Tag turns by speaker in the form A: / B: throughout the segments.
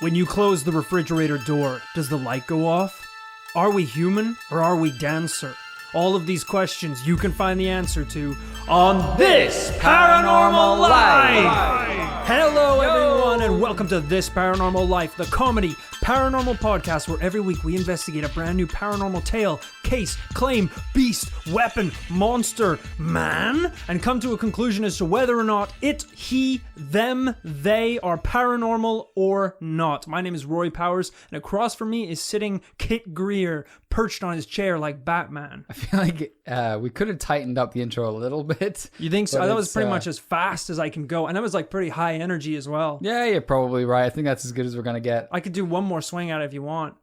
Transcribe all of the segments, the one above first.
A: When you close the refrigerator door, does the light go off? Are we human or are we dancer? All of these questions you can find the answer to on This Paranormal Life! Hello everyone and welcome to This Paranormal Life, the comedy paranormal podcast where every week we investigate a brand new paranormal tale, case, claim, beast, weapon, monster, man, and come to a conclusion as to whether or not it, he, them, they are paranormal or not. My name is Roy Powers and across from me is sitting Kit Greer, perched on his chair like Batman.
B: I feel like we could have tightened up the intro a little bit.
A: You think so? That was pretty much as fast as I can go. And that was like pretty high energy as well.
B: Yeah, you're probably right. I think that's as good as we're going to get.
A: I could do one more swing at it if you want.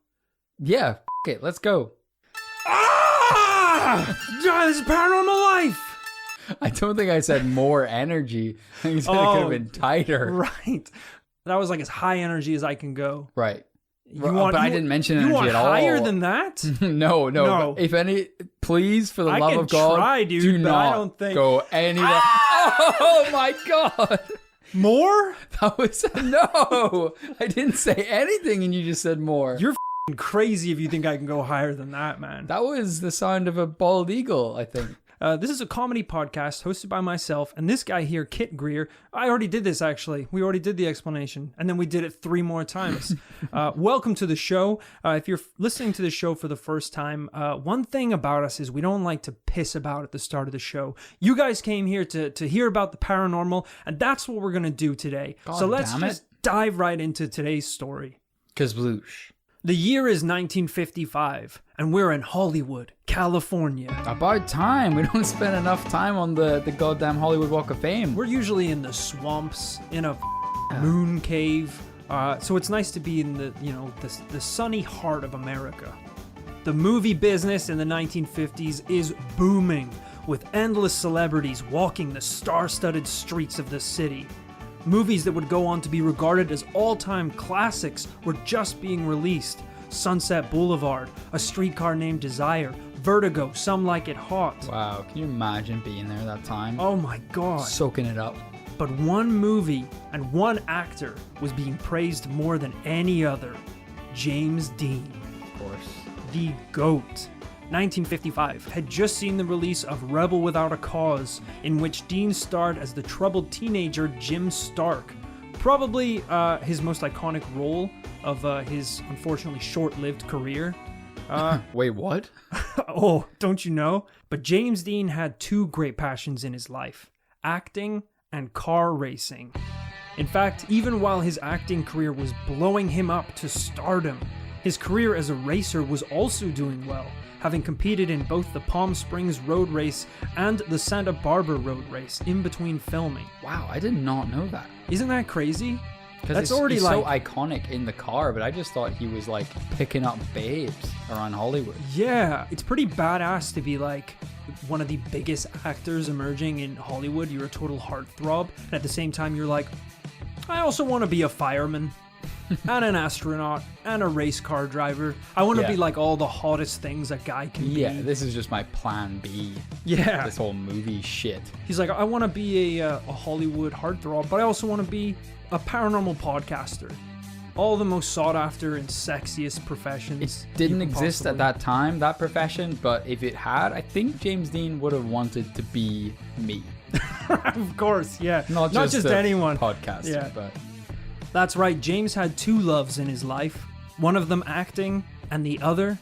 B: Yeah, it. Let's go.
A: This is Paranormal Life!
B: I don't think I said more energy. I think you said it could have been tighter.
A: Right. That was like as high energy as I can go.
B: Right. I didn't mention energy at all.
A: You want higher than that?
B: No. If any, please, for the love of God,
A: try, dude,
B: do not
A: I don't think...
B: go anywhere. Oh my God.
A: More?
B: That was, no, I didn't say anything and you just said more.
A: You're crazy if you think I can go higher than that, man.
B: That was the sound of a bald eagle, I think.
A: This is a comedy podcast hosted by myself and this guy here, Kit Greer. I already did this, actually. We already did the explanation, and then we did it 3 more times. Welcome to the show. If you're listening to the show for the first time, one thing about us is we don't like to piss about at the start of the show. You guys came here to hear about the paranormal, and that's what we're going to do today. So let's just dive right into today's story.
B: Kazbloosh.
A: The year is 1955, and we're in Hollywood, California.
B: About time. We don't spend enough time on the goddamn Hollywood Walk of Fame.
A: We're usually in the swamps, in a moon cave, so it's nice to be in the sunny heart of America. The movie business in the 1950s is booming, with endless celebrities walking the star-studded streets of the city. Movies that would go on to be regarded as all-time classics were just being released. Sunset Boulevard, A Streetcar Named Desire, Vertigo, Some Like It Hot.
B: Wow, can you imagine being there that time?
A: Oh my God.
B: Soaking it up.
A: But one movie and one actor was being praised more than any other. James Dean.
B: Of course.
A: The GOAT. 1955 had just seen the release of Rebel Without a Cause, in which Dean starred as the troubled teenager Jim Stark. Probably his most iconic role of his unfortunately short-lived career.
B: Wait, what?
A: Oh, don't you know? But James Dean had 2 great passions in his life: acting and car racing. In fact, even while his acting career was blowing him up to stardom, his career as a racer was also doing well, having competed in both the Palm Springs Road Race and the Santa Barbara Road Race in between filming.
B: Wow, I did not know that.
A: Isn't that crazy?
B: Because he's so iconic in the car, but I just thought he was like picking up babes around Hollywood.
A: Yeah, it's pretty badass to be like one of the biggest actors emerging in Hollywood. You're a total heartthrob, and at the same time you're like, I also want to be a fireman. And an astronaut, and a race car driver. I want to be like all the hottest things a guy can be.
B: Yeah, this is just my plan B.
A: Yeah.
B: This whole movie shit.
A: He's like, I want to be a Hollywood heartthrob, but I also want to be a paranormal podcaster. All the most sought after and sexiest professions.
B: It didn't exist at that time, that profession, but if it had, I think James Dean would have wanted to be me.
A: Of course, yeah.
B: Not just
A: anyone.
B: Podcaster,
A: yeah.
B: But...
A: That's right, James had 2 loves in his life. One of them acting, and the other,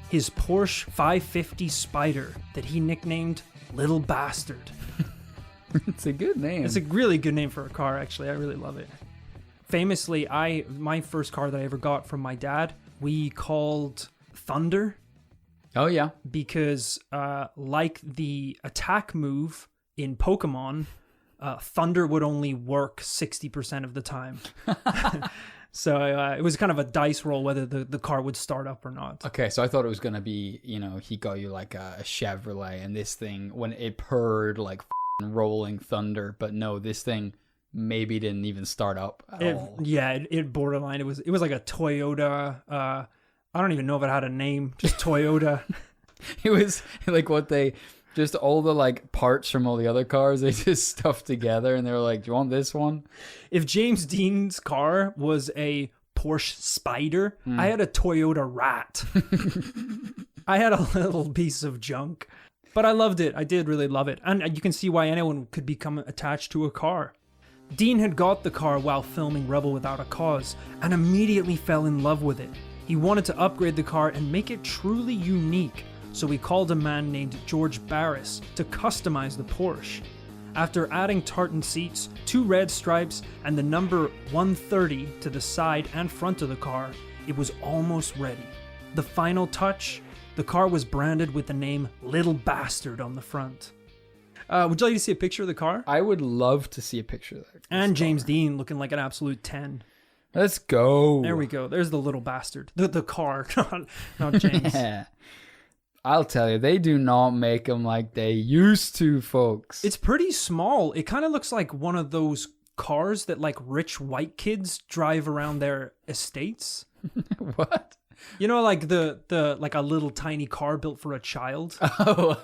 A: his Porsche 550 Spider that he nicknamed Little Bastard.
B: It's a good name.
A: It's a really good name for a car, actually. I really love it. Famously, my first car that I ever got from my dad, we called Thunder.
B: Oh, yeah.
A: Because like the attack move in Pokemon, Thunder would only work 60% of the time. So it was kind of a dice roll whether the car would start up or not.
B: Okay, so I thought it was going to be, he got you like a Chevrolet, and this thing, when it purred like rolling thunder, but no, this thing maybe didn't even start up at all.
A: Yeah, it borderline. It was like a Toyota. I don't even know if it had a name, just Toyota.
B: It was like what they... Just all the like parts from all the other cars, they just stuffed together and they were like, do you want this one?
A: If James Dean's car was a Porsche Spider. I had a Toyota Rat. I had a little piece of junk. But I loved it. I did really love it. And you can see why anyone could become attached to a car. Dean had got the car while filming Rebel Without a Cause and immediately fell in love with it. He wanted to upgrade the car and make it truly unique, so he called a man named George Barris to customize the Porsche. After adding tartan seats, 2 red stripes, and the number 130 to the side and front of the car, it was almost ready. The final touch? The car was branded with the name Little Bastard on the front. Would you like to see a picture of the car?
B: I would love to see a picture of that.
A: And James Dean looking like an absolute 10.
B: Let's go.
A: There we go. There's the little bastard. The car, not James.
B: Yeah. I'll tell you, they do not make them like they used to, folks.
A: It's pretty small. It kind of looks like one of those cars that like rich white kids drive around their estates.
B: What?
A: You know, like the like a little tiny car built for a child.
B: Oh.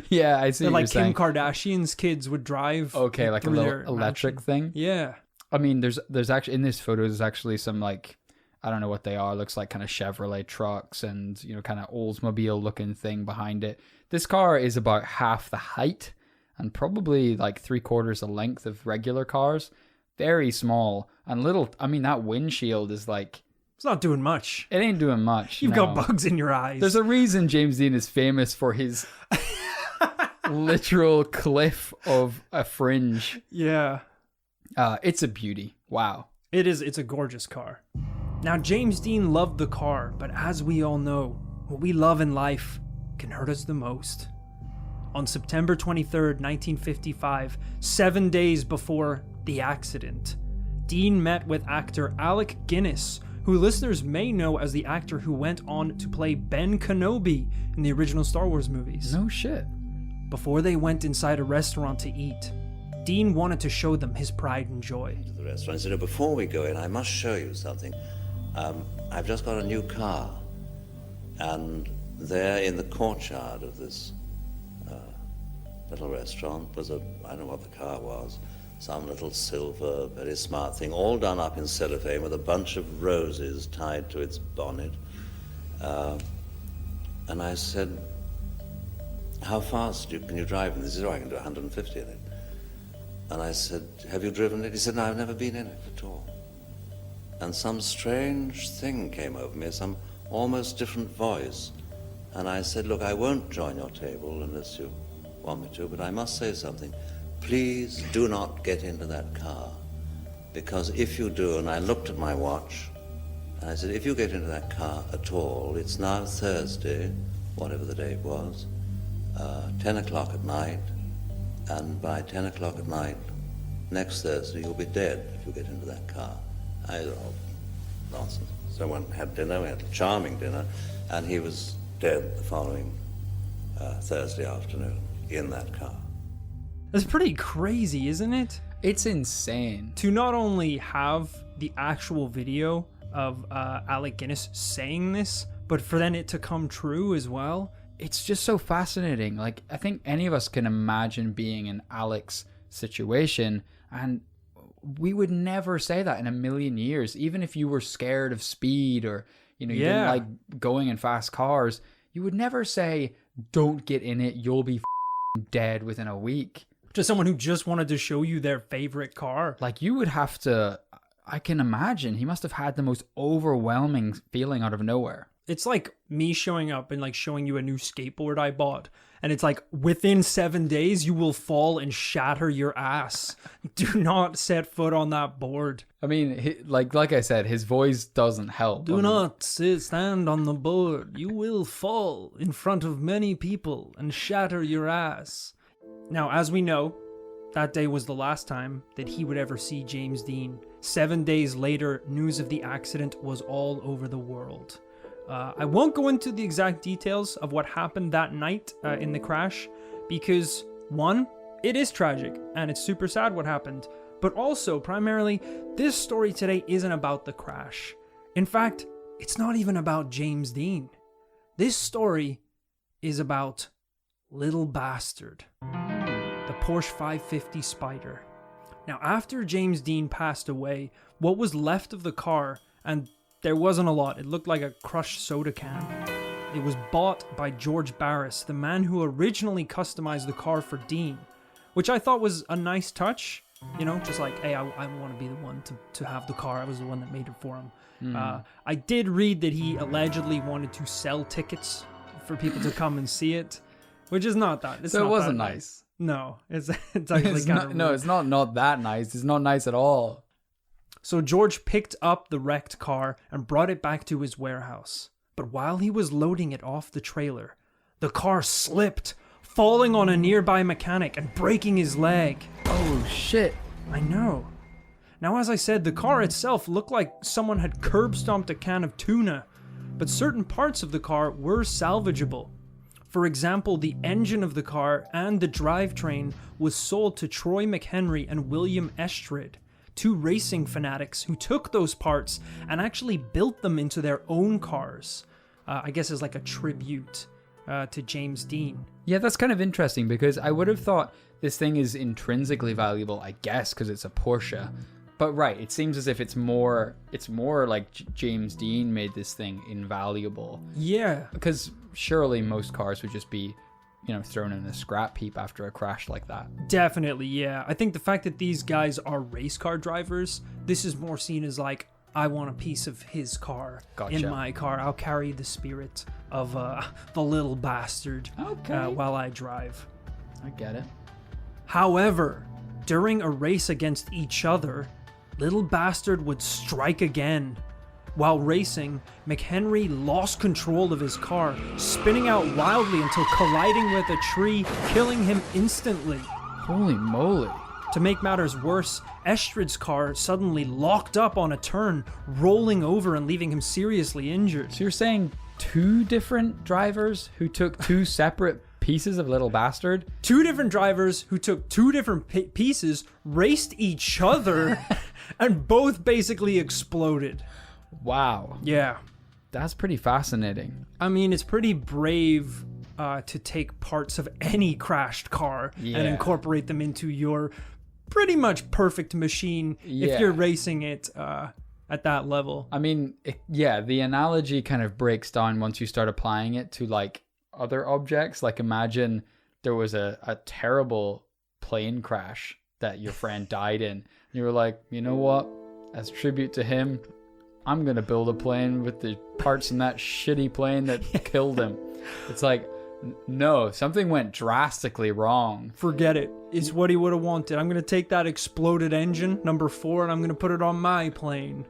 B: Yeah, I see.
A: They're
B: what
A: like
B: you're
A: Kim
B: saying.
A: Kardashian's kids would drive.
B: Okay, like a
A: through
B: little
A: their
B: electric
A: mansion.
B: thing.
A: Yeah.
B: I mean, there's actually in this photo there's actually some like, I don't know what they are. Looks like kind of Chevrolet trucks and, you know, kind of Oldsmobile looking thing behind it. This car is about half the height and probably like 3/4 the length of regular cars. Very small and little. I mean, that windshield is like,
A: It's not doing much.
B: it ain't doing much.
A: You've
B: no.
A: got bugs in your eyes.
B: There's a reason James Dean is famous for his literal cliff of a fringe.
A: Yeah.
B: It's a beauty. Wow.
A: It is. It's a gorgeous car. Now, James Dean loved the car, but as we all know, what we love in life can hurt us the most. On September 23rd, 1955, 7 days before the accident, Dean met with actor Alec Guinness, who listeners may know as the actor who went on to play Ben Kenobi in the original Star Wars movies.
B: No shit.
A: Before they went inside a restaurant to eat, Dean wanted to show them his pride and joy.
C: To the restaurant, he said, before we go in, I must show you something. I've just got a new car, and there in the courtyard of this little restaurant was I don't know what the car was, some little silver, very smart thing, all done up in cellophane with a bunch of roses tied to its bonnet. And I said, how fast can you drive in this? He said, I can do 150 in it. And I said, have you driven it? He said, no, I've never been in it at all. And some strange thing came over me, some almost different voice. And I said, look, I won't join your table unless you want me to, but I must say something. Please do not get into that car. Because if you do, and I looked at my watch, and I said, if you get into that car at all, it's now Thursday, whatever the date was, 10 o'clock at night, and by 10 o'clock at night, next Thursday, you'll be dead if you get into that car. I said, oh, nonsense. So we had dinner, we had a charming dinner, and he was dead the following Thursday afternoon in that car.
A: That's pretty crazy, isn't it?
B: It's insane.
A: To not only have the actual video of Alec Guinness saying this, but for then it to come true as well.
B: It's just so fascinating. Like, I think any of us can imagine being in Alec's situation, and we would never say that in a million years. Even if you were scared of speed or, you know, you didn't like going in fast cars, you would never say, don't get in it, you'll be dead within a week.
A: To someone who just wanted to show you their favorite car.
B: Like, you would have to, I can imagine, he must have had the most overwhelming feeling out of nowhere.
A: It's like me showing up and like showing you a new skateboard I bought. And it's like, within 7 days, you will fall and shatter your ass. Do not set foot on that board.
B: I mean, like I said, his voice doesn't help.
A: Do not stand on the board. You will fall in front of many people and shatter your ass. Now, as we know, that day was the last time that he would ever see James Dean. 7 days later, news of the accident was all over the world. I won't go into the exact details of what happened that night in the crash, because one, it is tragic and it's super sad what happened, but also primarily this story today isn't about the crash. In fact, it's not even about James Dean. This story is about Little Bastard, the Porsche 550 Spider. Now, after James Dean passed away, what was left of the car, and there wasn't a lot. It looked like a crushed soda can. It was bought by George Barris, the man who originally customized the car for Dean, which I thought was a nice touch. You know, just like, hey, I want to be the one to have the car. I was the one that made it for him. I did read that he allegedly wanted to sell tickets for people to come and see it, which is not that.
B: So it wasn't nice.
A: No, it's actually kind of
B: no, it's not that nice. It's not nice at all.
A: So George picked up the wrecked car and brought it back to his warehouse. But while he was loading it off the trailer, the car slipped, falling on a nearby mechanic and breaking his leg.
B: Oh, shit.
A: I know. Now, as I said, the car itself looked like someone had curb stomped a can of tuna, but certain parts of the car were salvageable. For example, the engine of the car and the drivetrain was sold to Troy McHenry and William Estrid, two racing fanatics who took those parts and actually built them into their own cars. I guess as like a tribute to James Dean.
B: Yeah, that's kind of interesting because I would have thought this thing is intrinsically valuable, I guess, because it's a Porsche. But right, it seems as if it's more like James Dean made this thing invaluable.
A: Yeah.
B: Because surely most cars would just be, thrown in a scrap heap after a crash like that.
A: Definitely, yeah. I think the fact that these guys are race car drivers, this is more seen as like, I want a piece of his car in my car. I'll carry the spirit of the little bastard while I drive.
B: I get it.
A: However, during a race against each other, Little Bastard would strike again. While racing, McHenry lost control of his car, spinning out wildly until colliding with a tree, killing him instantly.
B: Holy moly.
A: To make matters worse, Estrid's car suddenly locked up on a turn, rolling over and leaving him seriously injured.
B: So you're saying two different drivers who took two separate pieces of Little Bastard?
A: Two different drivers who took two different pieces, raced each other, and both basically exploded.
B: Wow.
A: Yeah.
B: That's pretty fascinating.
A: I mean, it's pretty brave to take parts of any crashed car and incorporate them into your pretty much perfect machine if you're racing it at that level.
B: I mean, the analogy kind of breaks down once you start applying it to like other objects. Like imagine there was a terrible plane crash that your friend died in. You were like, you know what? As tribute to him, I'm going to build a plane with the parts in that shitty plane that killed him. It's like, no, something went drastically wrong.
A: Forget it. It's what he would have wanted. I'm going to take that exploded engine, number 4, and I'm going to put it on my plane.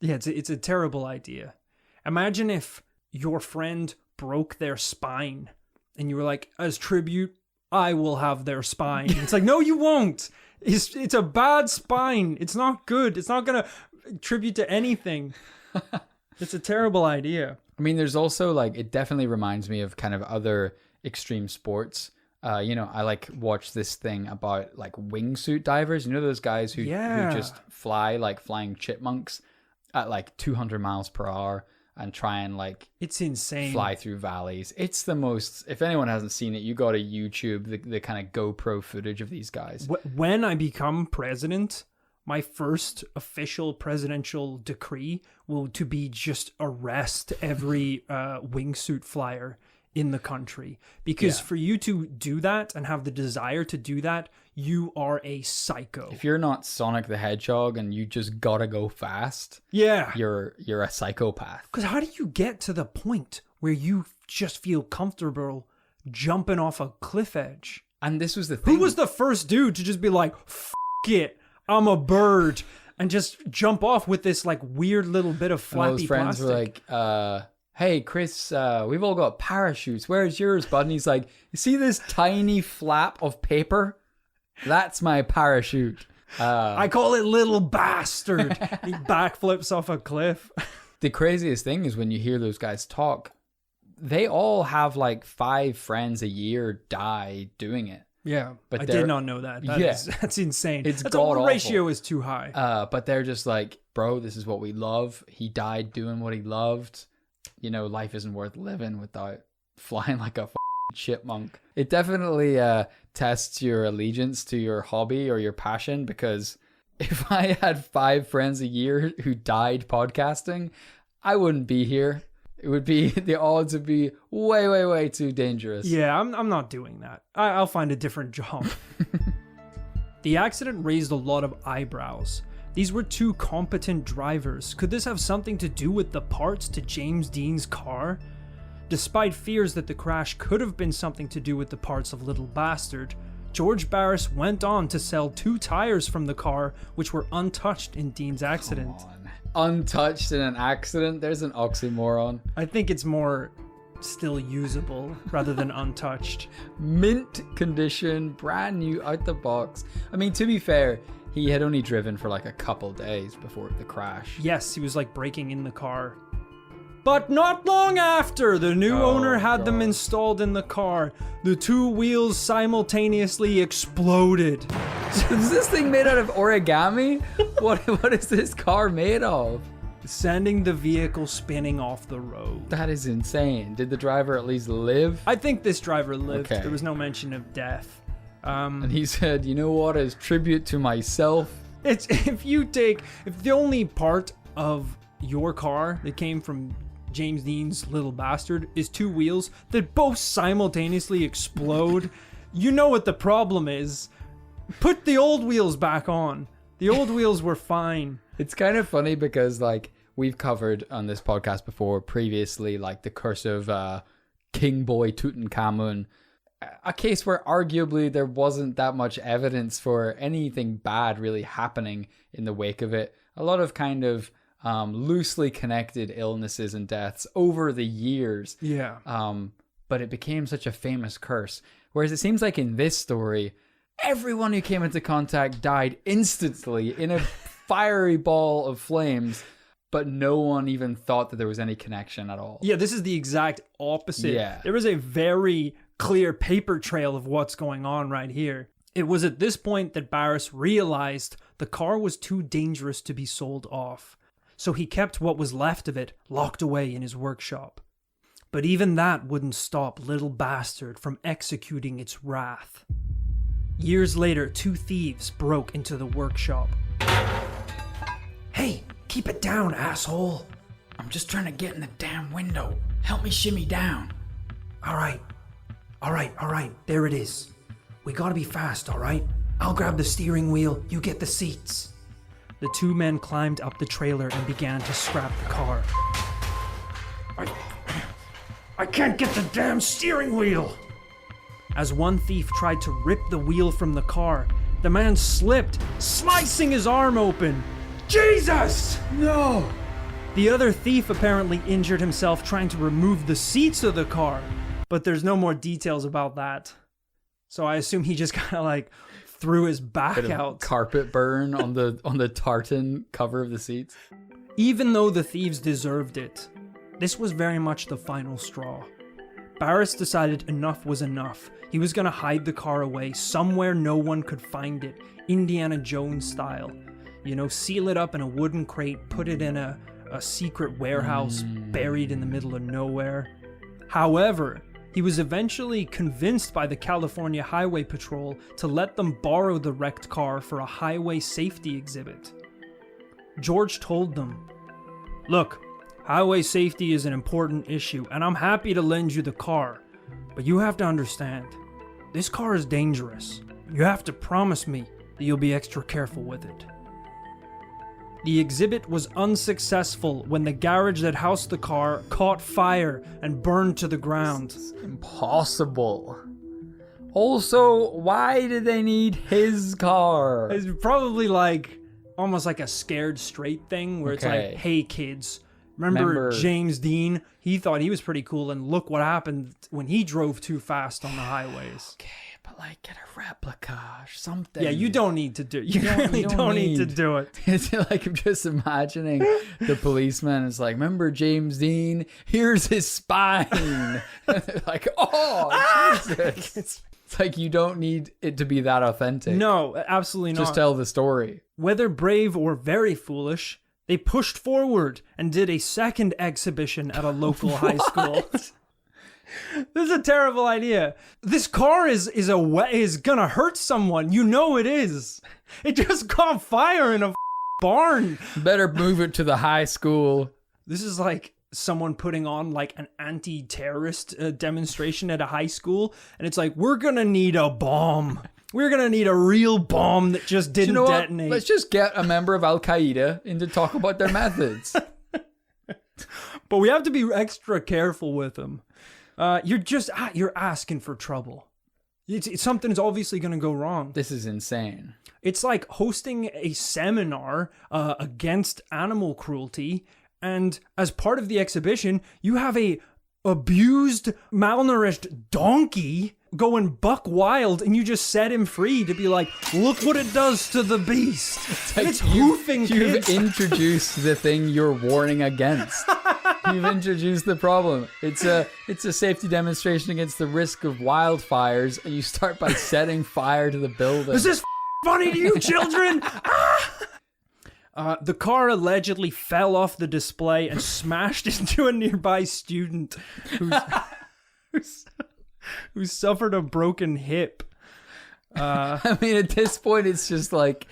A: Yeah, it's a terrible idea. Imagine if your friend broke their spine and you were like, as tribute, I will have their spine. It's like, no, you won't. It's a bad spine. It's not good. It's not going to tribute to anything. It's a terrible idea.
B: I mean, there's also like, it definitely reminds me of kind of other extreme sports. I like watch this thing about like wingsuit divers. You know those guys who just fly like flying chipmunks at like 200 miles per hour and try and like,
A: it's insane,
B: fly through valleys. It's the most, if anyone hasn't seen it, you got to YouTube the kind of GoPro footage of these guys.
A: When I become president, my first official presidential decree will to be just arrest every wingsuit flyer in the country. Because for you to do that and have the desire to do that, you are a psycho.
B: If you're not Sonic the Hedgehog and you just gotta go fast, you're a psychopath.
A: Because how do you get to the point where you just feel comfortable jumping off a cliff edge?
B: And this was the thing.
A: Who was the first dude to just be like, F it, I'm a bird, and just jump off with this like weird little bit of flappy
B: friends
A: plastic?
B: Were like, hey Chris, we've all got parachutes. Where's yours, bud? And he's like, you see this tiny flap of paper? That's my parachute.
A: I call it Little Bastard. He backflips off a cliff.
B: The craziest thing is when you hear those guys talk, they all have like 5 friends a year die doing it.
A: Yeah, but I did not know that. That's insane. The ratio is too high.
B: But they're just like, bro, this is what we love. He died doing what he loved. Life isn't worth living without flying like a chipmunk. It definitely tests your allegiance to your hobby or your passion, because If I had 5 friends a year who died podcasting, I wouldn't be here. It would be, the odds would be way, way, way too dangerous.
A: Yeah, I'm not doing that. I'll find a different job. The accident raised a lot of eyebrows. These were 2 competent drivers. Could this have something to do with the parts to James Dean's car? Despite fears that the crash could have been something to do with the parts of Little Bastard, George Barris went on to sell 2 tires from the car, which were untouched in Dean's accident.
B: Come on. Untouched in an accident? There's an oxymoron.
A: I think it's more still usable rather than untouched.
B: Mint condition, brand new, out the box. I mean, to be fair, he had only driven for like a couple days before the crash.
A: Yes, he was like breaking in the car. But not long after, the new owner had them installed in the car. The 2 wheels simultaneously exploded.
B: Is this thing made out of origami? What is this car made of?
A: Sending the vehicle spinning off the road.
B: That is insane. Did the driver at least live?
A: I think this driver lived.
B: Okay.
A: There was no mention of death.
B: And he said, you know what, as tribute to myself.
A: It's if the only part of your car that came from James Dean's Little Bastard is 2 wheels that both simultaneously explode, you know what the problem is. Put the old wheels back on. The old wheels were fine.
B: It's kind of funny because, like, we've covered on this podcast before previously, like, the curse of King Boy Tutankhamun, a case where arguably there wasn't that much evidence for anything bad really happening in the wake of it. A lot of kind of loosely connected illnesses and deaths over the years.
A: Yeah.
B: But it became such a famous curse. Whereas it seems like in this story, everyone who came into contact died instantly in a fiery ball of flames, but no one even thought that there was any connection at all.
A: Yeah, this is the exact opposite.
B: Yeah.
A: There was a very clear paper trail of what's going on right here. It was at this point that Barris realized the car was too dangerous to be sold off. So he kept what was left of it locked away in his workshop. But even that wouldn't stop Little Bastard from executing its wrath. Years later, 2 thieves broke into the workshop. Hey, keep it down, asshole.
B: I'm just trying to get in the damn window. Help me shimmy down.
A: All right, there it is. We gotta be fast, all right? I'll grab the steering wheel, you get the seats. The 2 men climbed up the trailer and began to scrap the car. I can't get the damn steering wheel! As one thief tried to rip the wheel from the car, the man slipped, slicing his arm open. Jesus!
B: No!
A: The other thief apparently injured himself trying to remove the seats of the car, but there's no more details about that. So I assume he just kind of like threw his back out.
B: Carpet burn on the tartan cover of the seats.
A: Even though the thieves deserved it, this was very much the final straw. Barris decided enough was enough. He was going to hide the car away somewhere no one could find it, Indiana Jones style. You know, seal it up in a wooden crate, put it in a secret warehouse buried in the middle of nowhere. However, he was eventually convinced by the California Highway Patrol to let them borrow the wrecked car for a highway safety exhibit. George told them, "Look, highway safety is an important issue, and I'm happy to lend you the car. But you have to understand, this car is dangerous. You have to promise me that you'll be extra careful with it." The exhibit was unsuccessful when the garage that housed the car caught fire and burned to the ground.
B: Impossible. Also, why did they need his car?
A: It's probably like almost like a Scared Straight thing where it's
B: Okay.
A: like, hey kids, remember James Dean? He thought he was pretty cool, and look what happened when he drove too fast on the highways.
B: Okay, but like get a replica or something.
A: Yeah, you don't need to do it. You really don't need to do it.
B: It's like I'm just imagining the policeman is like, remember James Dean? Here's his spine. Like, oh, Jesus. It's like you don't need it to be that authentic.
A: No, absolutely not.
B: Just tell the story.
A: Whether brave or very foolish, they pushed forward and did a second exhibition at a local high school. This is a terrible idea. This car is gonna hurt someone. You know it is. It just caught fire in a barn.
B: Better move it to the high school.
A: This is like someone putting on like an anti-terrorist demonstration at a high school, and it's like, we're gonna need a bomb. We're gonna need a real bomb that just didn't detonate.
B: Let's just get a member of Al Qaeda in to talk about their methods.
A: But we have to be extra careful with them. You're asking for trouble. Something's obviously gonna go wrong.
B: This is insane.
A: It's like hosting a seminar against animal cruelty, and as part of the exhibition, you have a abused, malnourished donkey going buck wild, and you just set him free to be like, look what it does to the beast. And it's hoofing kids.
B: You've introduced the thing you're warning against. You've introduced the problem. It's a safety demonstration against the risk of wildfires, and you start by setting fire to the building.
A: Is this funny to you, children? The car allegedly fell off the display and smashed into a nearby student who suffered a broken hip.
B: I mean, at this point, it's just like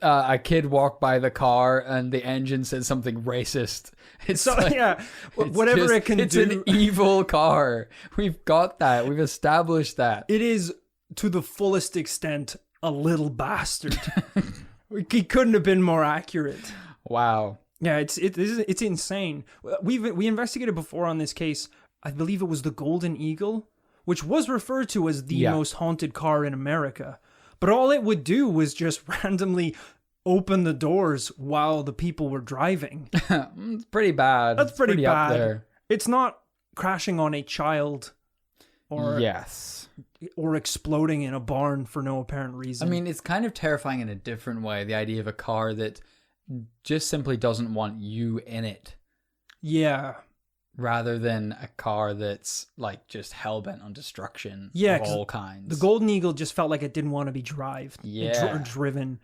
B: a kid walked by the car and the engine said something racist. It's like,
A: yeah, whatever it can do.
B: It's an evil car. We've got that. We've established that.
A: It is, to the fullest extent, a little bastard. He couldn't have been more accurate.
B: Wow.
A: Yeah, it's insane. We investigated before on this case. I believe it was the Golden Eagle, which was referred to as the most haunted car in America. But all it would do was just randomly open the doors while the people were driving.
B: It's pretty bad.
A: That's pretty bad.
B: Up there.
A: It's not crashing on a child or exploding in a barn for no apparent reason.
B: I mean, it's kind of terrifying in a different way, the idea of a car that just simply doesn't want you in it.
A: Yeah.
B: Rather than a car that's like just hell-bent on destruction of all kinds.
A: The Golden Eagle just felt like it didn't want to be driven.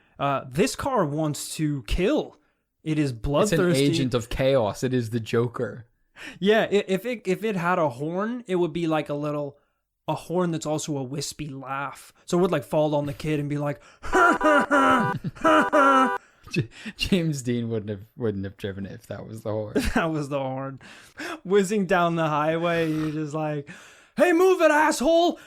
A: This car wants to kill. It is bloodthirsty.
B: It's an agent of chaos. It is the Joker.
A: Yeah, if it had a horn, it would be like a horn that's also a wispy laugh. So it would like fall on the kid and be like,
B: James Dean wouldn't have driven it if that was the horn.
A: That was the horn. Whizzing down the highway, you're just like, hey, move it, asshole!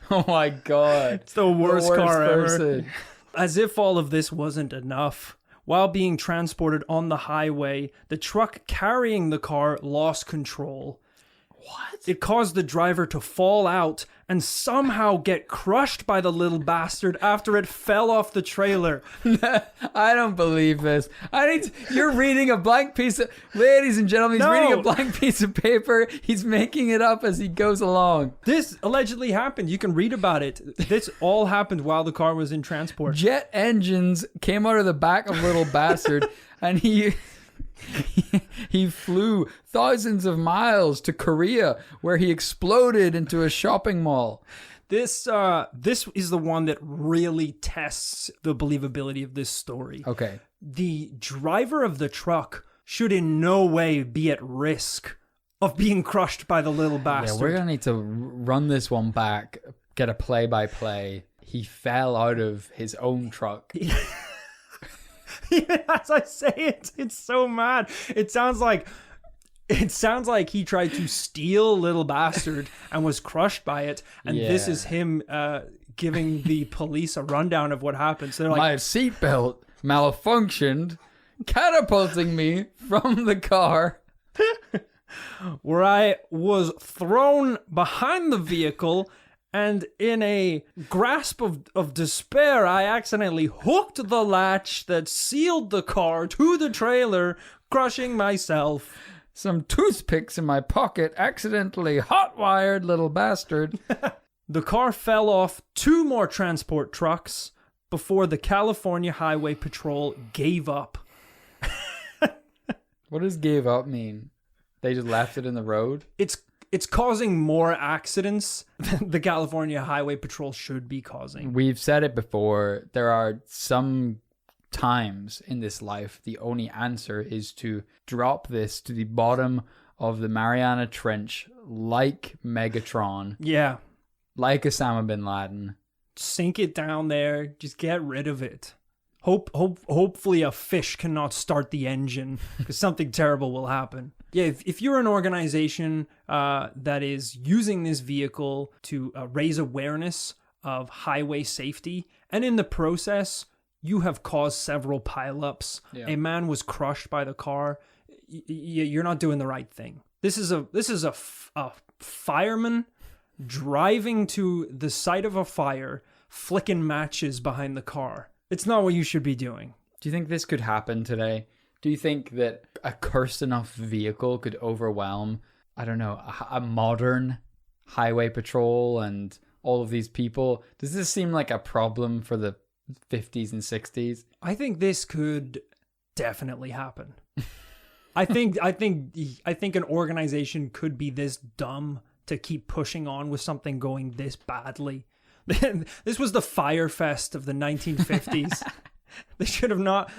B: Oh my god.
A: It's the worst car
B: person
A: ever. As if all of this wasn't enough. While being transported on the highway, the truck carrying the car lost control. What? It caused the driver to fall out and somehow get crushed by the little bastard after it fell off the trailer.
B: I don't believe this. You're reading a blank piece of... Ladies and gentlemen, he's reading a blank piece of paper. He's making it up as he goes along.
A: This allegedly happened. You can read about it. This all happened while the car was in transport.
B: Jet engines came out of the back of little bastard and he flew thousands of miles to Korea, where he exploded into a shopping mall.
A: This is the one that really tests the believability of this story.
B: Okay.
A: The driver of the truck should in no way be at risk of being crushed by the little bastard.
B: Yeah, we're going to need to run this one back, get a play-by-play. He fell out of his own truck.
A: As I say it, it's so mad. It sounds like he tried to steal little bastard and was crushed by it. And this is him giving the police a rundown of what happened. So they're like,
B: my seatbelt malfunctioned, catapulting me from the car.
A: Where I was thrown behind the vehicle, and in a grasp of despair, I accidentally hooked the latch that sealed the car to the trailer, crushing myself.
B: Some toothpicks in my pocket, accidentally hot-wired, little bastard.
A: The car fell off 2 more transport trucks before the California Highway Patrol gave up.
B: What does gave up mean? They just left it in the road?
A: It's causing more accidents than the California Highway Patrol should be causing.
B: We've said it before. There are some times in this life, the only answer is to drop this to the bottom of the Mariana Trench like Megatron,
A: Yeah.
B: like Osama bin Laden.
A: Sink it down there. Just get rid of it. Hopefully a fish cannot start the engine because something terrible will happen. Yeah, if you're an organization that is using this vehicle to raise awareness of highway safety, and in the process, you have caused several pileups.
B: Yeah.
A: A man was crushed by the car. You're not doing the right thing. This is a fireman driving to the site of a fire, flicking matches behind the car. It's not what you should be doing.
B: Do you think this could happen today? Do you think that a cursed enough vehicle could overwhelm, I don't know, a modern highway patrol and all of these people? Does this seem like a problem for the 50s and 60s?
A: I think this could definitely happen. I think an organization could be this dumb to keep pushing on with something going this badly. This was the Fire Fest of the 1950s. They should not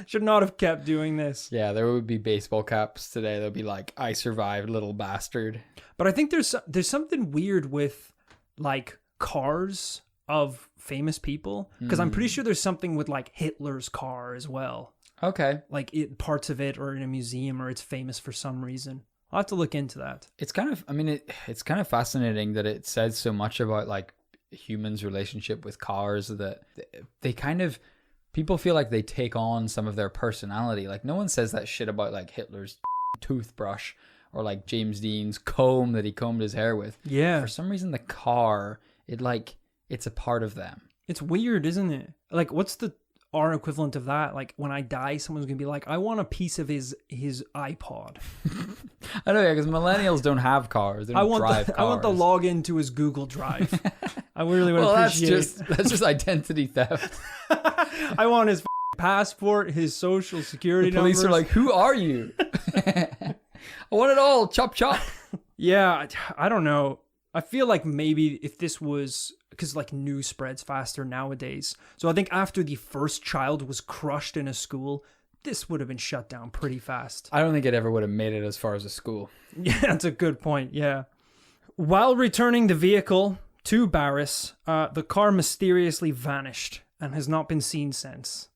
A: have kept doing this.
B: Yeah, there would be baseball caps today. They'll be like, "I survived, little bastard."
A: But I think there's something weird with like cars of famous people, because I'm pretty sure there's something with like Hitler's car as well.
B: Okay.
A: Like parts of it are in a museum, or it's famous for some reason. I'll have to look into that.
B: It's kind of, I mean, it's kind of fascinating that it says so much about like humans' relationship with cars, that they kind of, people feel like they take on some of their personality. Like no one says that shit about like Hitler's toothbrush or like James Dean's comb that he combed his hair with.
A: Yeah.
B: For some reason, the car, it's a part of them.
A: It's weird, isn't it? Like, what's our equivalent of that? Like, when I die, someone's gonna be like, I want a piece of his iPod.
B: I know, yeah, because millennials don't have cars. They don't drive cars.
A: I want the login to his Google Drive. I really would appreciate.
B: That's just identity theft.
A: I want his passport, his social security
B: The police
A: numbers.
B: are like, "Who are you?" I want it all. Chop chop.
A: Yeah, I don't know. I feel like maybe if this was, because like news spreads faster nowadays. So I think after the first child was crushed in a school, this would have been shut down pretty fast.
B: I don't think it ever would have made it as far as a school.
A: Yeah, that's a good point. Yeah. While returning the vehicle to Barris, the car mysteriously vanished and has not been seen since.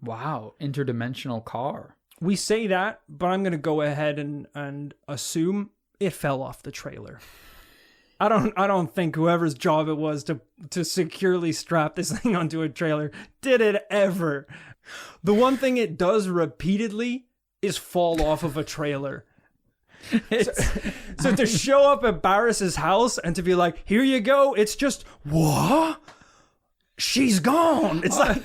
B: Wow, interdimensional car.
A: We say that, but I'm going to go ahead and assume it fell off the trailer. I don't think whoever's job it was to securely strap this thing onto a trailer did it ever. The one thing it does repeatedly is fall off of a trailer. So to show up at Barris's house and to be like, here you go, it's just, what? She's gone. It's like,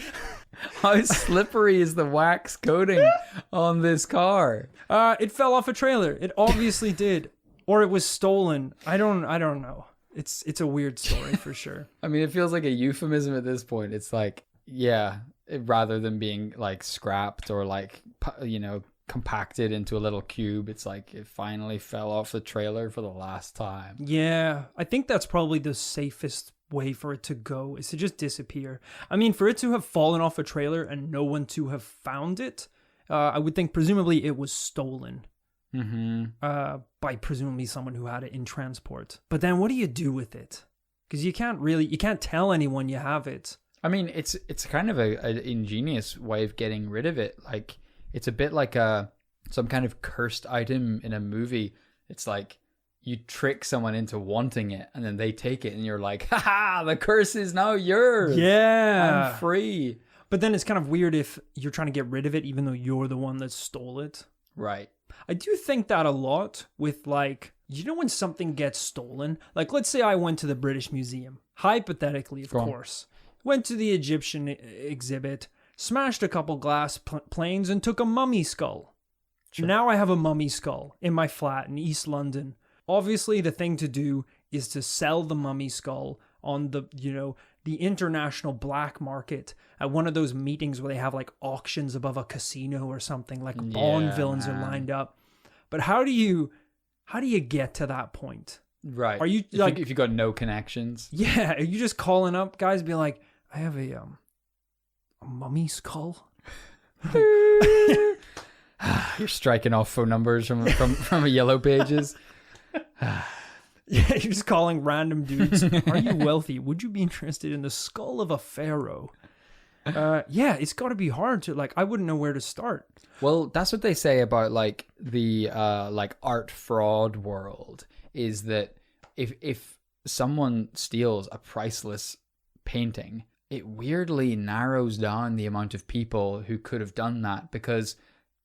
B: how slippery is the wax coating on this car?
A: It fell off a trailer. It obviously did. Or it was stolen. I don't know. It's a weird story for sure.
B: I mean, it feels like a euphemism at this point. It's like, yeah, rather than being like scrapped or like, compacted into a little cube, it's like it finally fell off the trailer for the last time.
A: Yeah, I think that's probably the safest way for it to go, is to just disappear. I mean, for it to have fallen off a trailer and no one to have found it, I would think presumably it was stolen. By presumably someone who had it in transport. But then what do you do with it? Because you can't tell anyone you have it.
B: I mean, it's kind of an ingenious way of getting rid of it. Like, it's a bit like some kind of cursed item in a movie. It's like you trick someone into wanting it and then they take it and you're like, haha, the curse is now yours.
A: Yeah.
B: I'm free.
A: But then it's kind of weird if you're trying to get rid of it even though you're the one that stole it.
B: Right.
A: I do think that a lot with like, when something gets stolen, like let's say I went to the British Museum, hypothetically, of course, went to the Egyptian exhibit, smashed a couple glass planes and took a mummy skull. Sure. Now I have a mummy skull in my flat in East London. Obviously, the thing to do is to sell the mummy skull on the international black market at one of those meetings where they have like auctions above a casino or something, like Bond villains are lined up. But how do you get to that point?
B: Right.
A: Are you
B: if you got no connections?
A: Yeah. Are you just calling up guys, be like, I have a mummy skull.
B: You're striking off phone numbers from a Yellow Pages.
A: Yeah, you're just calling random dudes. Are you wealthy? Would you be interested in the skull of a pharaoh? Yeah, it's got to be hard to, like, I wouldn't know where to start.
B: Well, that's what they say about like the like art fraud world, is that if someone steals a priceless painting, it weirdly narrows down the amount of people who could have done that, because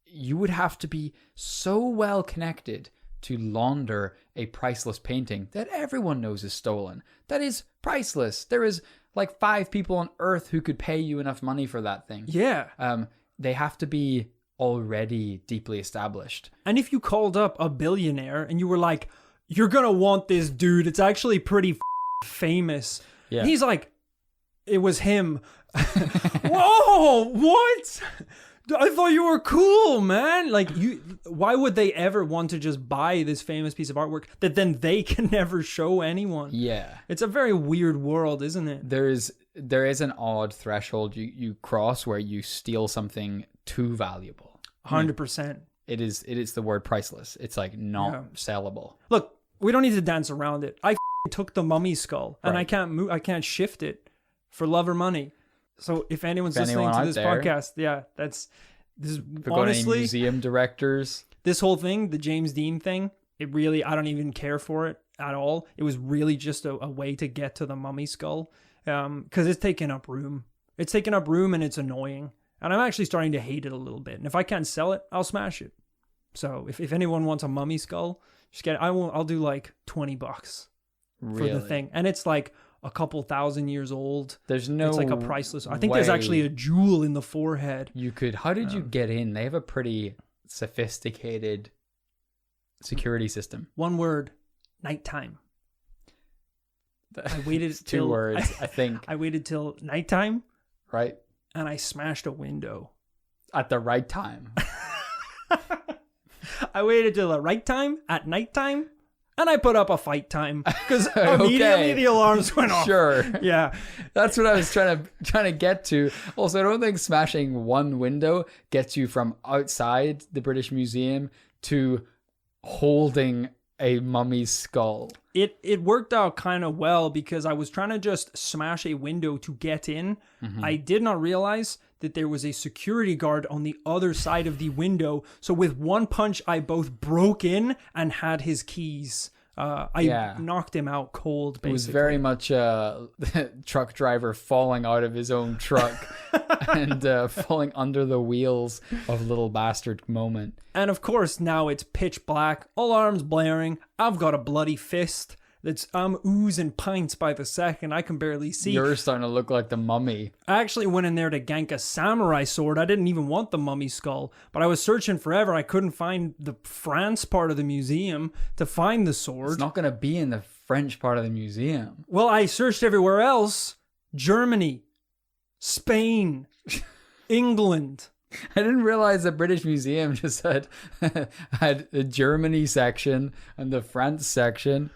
B: you would have to be so well connected to launder a priceless painting that everyone knows is stolen. That is priceless. There is like 5 people on earth who could pay you enough money for that thing.
A: Yeah.
B: They have to be already deeply established.
A: And if you called up a billionaire and you were like, you're going to want this dude, it's actually pretty famous.
B: Yeah.
A: He's like, it was him. Whoa, what? I thought you were cool, man. Like, why would they ever want to just buy this famous piece of artwork that then they can never show anyone?
B: Yeah.
A: It's a very weird world, isn't it?
B: There is an odd threshold you cross where you steal something too valuable.
A: 100%.
B: It is the word priceless. It's like not sellable.
A: Look, we don't need to dance around it. I took the mummy skull and
B: Right.
A: I can't move. I can't shift it for love or money. So if anyone's listening
B: anyone
A: to
B: out
A: this
B: there-
A: podcast, this is
B: If we're going to any
A: honestly,
B: museum directors,
A: this whole thing, the James Dean thing, it really, I don't even care for it at all. It was really just a way to get to the mummy skull, because it's taking up room. It's taking up room and it's annoying. And I'm actually starting to hate it a little bit. And if I can't sell it, I'll smash it. So if anyone wants a mummy skull, just get it. I'll do like $20 for
B: really,
A: the thing. And it's like a couple thousand years old.
B: there's no.
A: It's like a priceless. I think there's actually a jewel in the forehead.
B: You could. How did you get in? They have a pretty sophisticated security system.
A: One word, nighttime. I waited
B: It's 2 words, I think.
A: I waited till nighttime
B: Right
A: and I smashed a window.
B: at the right time.
A: I waited till the right time at nighttime and I put up a fight time because immediately the alarms went off.
B: Sure.
A: Yeah.
B: That's what I was trying to get to. Also, I don't think smashing one window gets you from outside the British Museum to holding a mummy's skull.
A: It worked out kind of well because I was trying to just smash a window to get in.
B: Mm-hmm.
A: I did not realize that there was a security guard on the other side of the window. So with one punch, I both broke in and had his keys. I knocked him out cold, basically.
B: It was very much a truck driver falling out of his own truck and falling under the wheels of Little Bastard moment.
A: And of course, now it's pitch black, alarms blaring. I've got a bloody fist I'm oozing pints by the second. I can barely see.
B: You're starting to look like the mummy.
A: I actually went in there to gank a samurai sword. I didn't even want the mummy skull, but I was searching forever. I couldn't find the France part of the museum to find the sword.
B: It's not going to be in the French part of the museum.
A: Well, I searched everywhere else. Germany, Spain, England.
B: I didn't realize the British Museum just had the Germany section and the France section.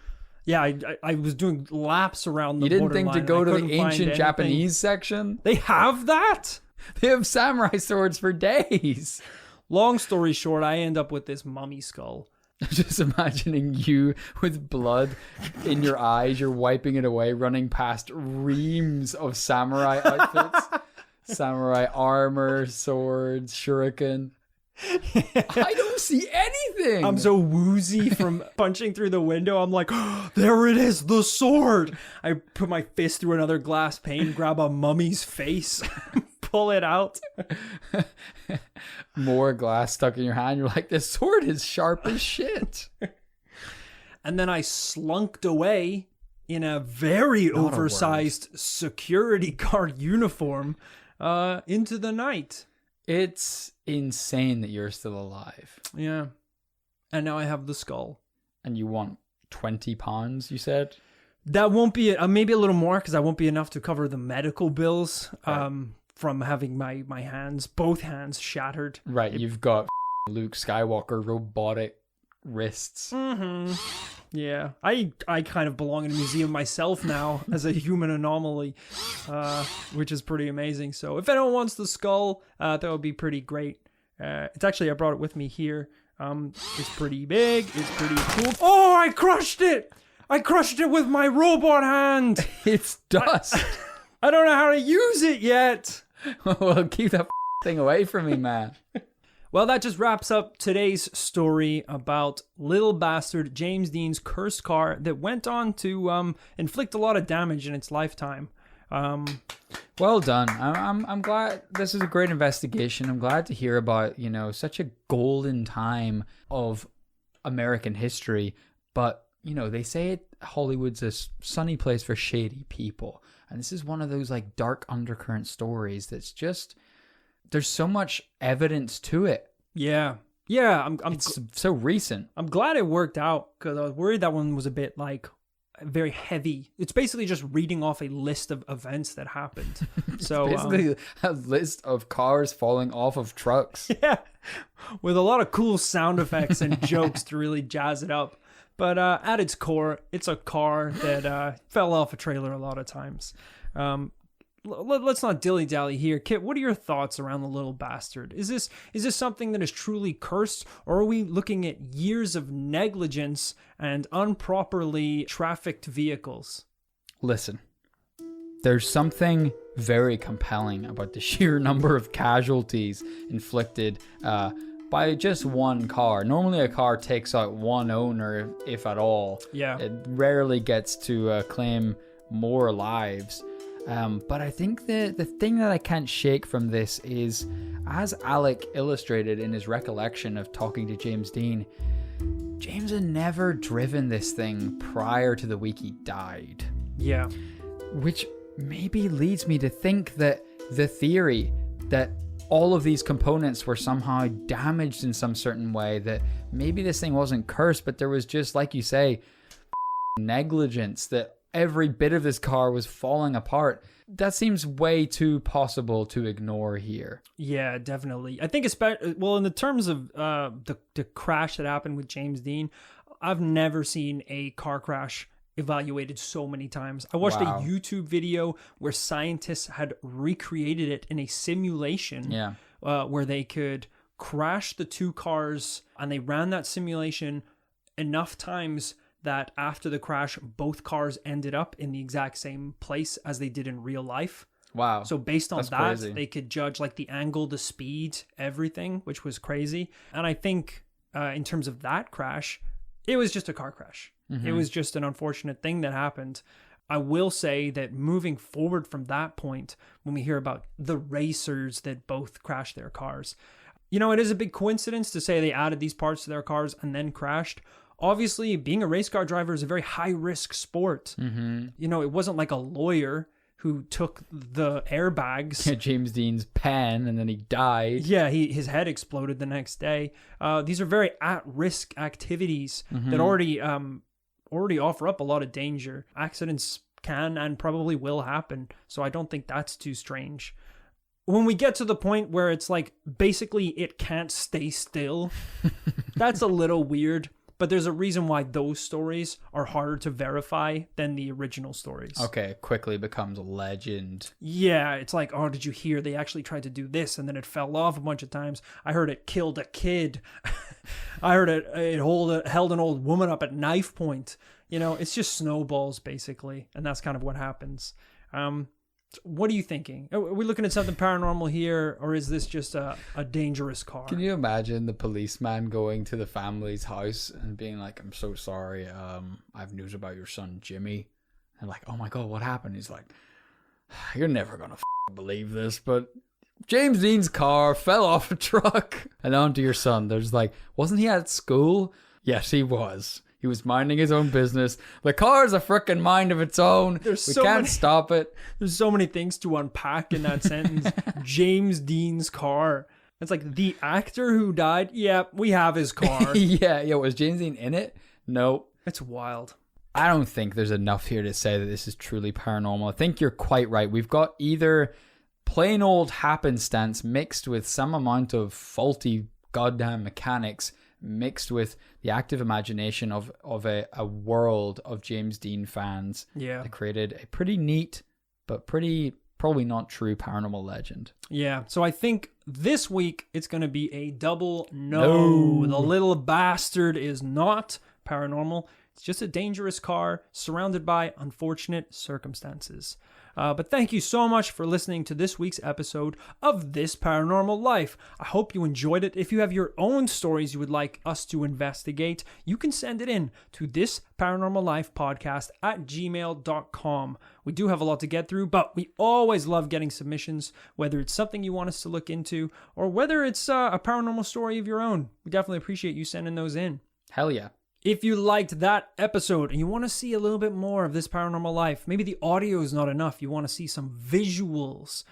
A: Yeah, I was doing laps around the
B: You didn't think to
A: borderline,
B: go
A: and I
B: to the
A: couldn't find
B: ancient
A: anything.
B: Japanese section?
A: They have that?
B: They have samurai swords for days.
A: Long story short, I end up with this mummy skull.
B: Just imagining you with blood in your eyes, you're wiping it away, running past reams of samurai outfits. Samurai armor, swords, shuriken. I don't see anything.
A: I'm so woozy from punching through the window. I'm like, oh, there it is, the sword. I put my fist through another glass pane, grab a mummy's face, pull it out.
B: More glass stuck in your hand. You're like, this sword is sharp as shit.
A: And then I slunked away in a very oversized security guard uniform into the night.
B: It's insane that you're still alive.
A: Yeah. And now I have the skull.
B: And you want £20, you said?
A: That won't be, maybe a little more, because that won't be enough to cover the medical bills from having my hands, both hands shattered.
B: Right, you've got Luke Skywalker robotic wrists.
A: Yeah, I kind of belong in a museum myself now as a human anomaly, which is pretty amazing. So if anyone wants the skull, that would be pretty great. It's actually, I brought it with me here. It's pretty big. It's pretty cool. Oh, I crushed it! I crushed it with my robot hand!
B: It's dust.
A: I don't know how to use it yet!
B: Well, keep that thing away from me, man.
A: Well, that just wraps up today's story about little bastard James Dean's cursed car that went on to inflict a lot of damage in its lifetime.
B: Well done. I'm glad this is a great investigation. I'm glad to hear about, such a golden time of American history. But, they say Hollywood's a sunny place for shady people. And this is one of those like dark undercurrent stories that's just, there's so much evidence to it.
A: Yeah.
B: It's so recent.
A: I'm glad it worked out because I was worried that one was a bit like very heavy. It's basically just reading off a list of events that happened. So
B: basically a list of cars falling off of trucks.
A: Yeah, with a lot of cool sound effects and jokes to really jazz it up. But at its core, it's a car that fell off a trailer a lot of times. Let's not dilly-dally here. Kit, what are your thoughts around the little bastard? Is this something that is truly cursed, or are we looking at years of negligence and improperly trafficked vehicles?
B: Listen, there's something very compelling about the sheer number of casualties inflicted by just one car. Normally a car takes out one owner, if at all.
A: Yeah.
B: It rarely gets to claim more lives. But I think the thing that I can't shake from this is, as Alec illustrated in his recollection of talking to James Dean, James had never driven this thing prior to the week he died.
A: Yeah.
B: Which maybe leads me to think that the theory that all of these components were somehow damaged in some certain way, that maybe this thing wasn't cursed, but there was just, like you say, negligence, that every bit of this car was falling apart. That seems way too possible to ignore here.
A: Yeah, definitely. I think in the terms of the crash that happened with James Dean, I've never seen a car crash evaluated so many times. I watched a YouTube video where scientists had recreated it in a simulation.
B: Yeah.
A: Where they could crash the two cars, and they ran that simulation enough times that after the crash, both cars ended up in the exact same place as they did in real life.
B: Wow.
A: So based on
B: That's
A: that,
B: crazy.
A: They could judge like the angle, the speed, everything, which was crazy. And I think in terms of that crash, it was just a car crash. It was just an unfortunate thing that happened. I will say that moving forward from that point, when we hear about the racers that both crashed their cars, it is a big coincidence to say they added these parts to their cars and then crashed. Obviously, being a race car driver is a very high-risk sport. It wasn't like a lawyer who took the airbags.
B: James Dean's pen, and then he died.
A: Yeah, his head exploded the next day. These are very at-risk activities that already offer up a lot of danger. Accidents can and probably will happen, so I don't think that's too strange. When we get to the point where it's like, basically it can't stay still, that's a little weird. But there's a reason why those stories are harder to verify than the original stories.
B: Okay, it quickly becomes a legend.
A: Yeah, it's like, oh, did you hear they actually tried to do this and then it fell off a bunch of times? I heard it killed a kid. I heard it held an old woman up at knife point. It's just snowballs, basically. And that's kind of what happens. What are you thinking? Are we looking at something paranormal here, or is this just a dangerous car?
B: Can you imagine the policeman going to the family's house and being like, I'm so sorry, I have news about your son Jimmy. And like, oh my god, what happened? He's like, you're never gonna believe this, but James Dean's car fell off a truck and onto your son. There's like, wasn't he at school? Yes, he was. He was minding his own business. The car's a freaking mind of its own. We can't stop it.
A: There's so many things to unpack in that sentence. James Dean's car. It's like the actor who died. Yeah, we have his car.
B: Yeah. Was James Dean in it? No.
A: It's wild.
B: I don't think there's enough here to say that this is truly paranormal. I think you're quite right. We've got either plain old happenstance mixed with some amount of faulty goddamn mechanics, mixed with the active imagination of a world of James Dean fans that created a pretty neat but pretty probably not true paranormal legend.
A: Yeah, so I think this week it's going to be a double no. The little bastard is not paranormal. It's just a dangerous car surrounded by unfortunate circumstances. But thank you so much for listening to this week's episode of This Paranormal Life. I hope you enjoyed it. If you have your own stories you would like us to investigate, you can send it in to thisparanormallifepodcast@gmail.com. We do have a lot to get through, but we always love getting submissions, whether it's something you want us to look into or whether it's a paranormal story of your own. We definitely appreciate you sending those in.
B: Hell yeah.
A: If you liked that episode and you want to see a little bit more of This Paranormal Life, maybe the audio is not enough, you want to see some visuals,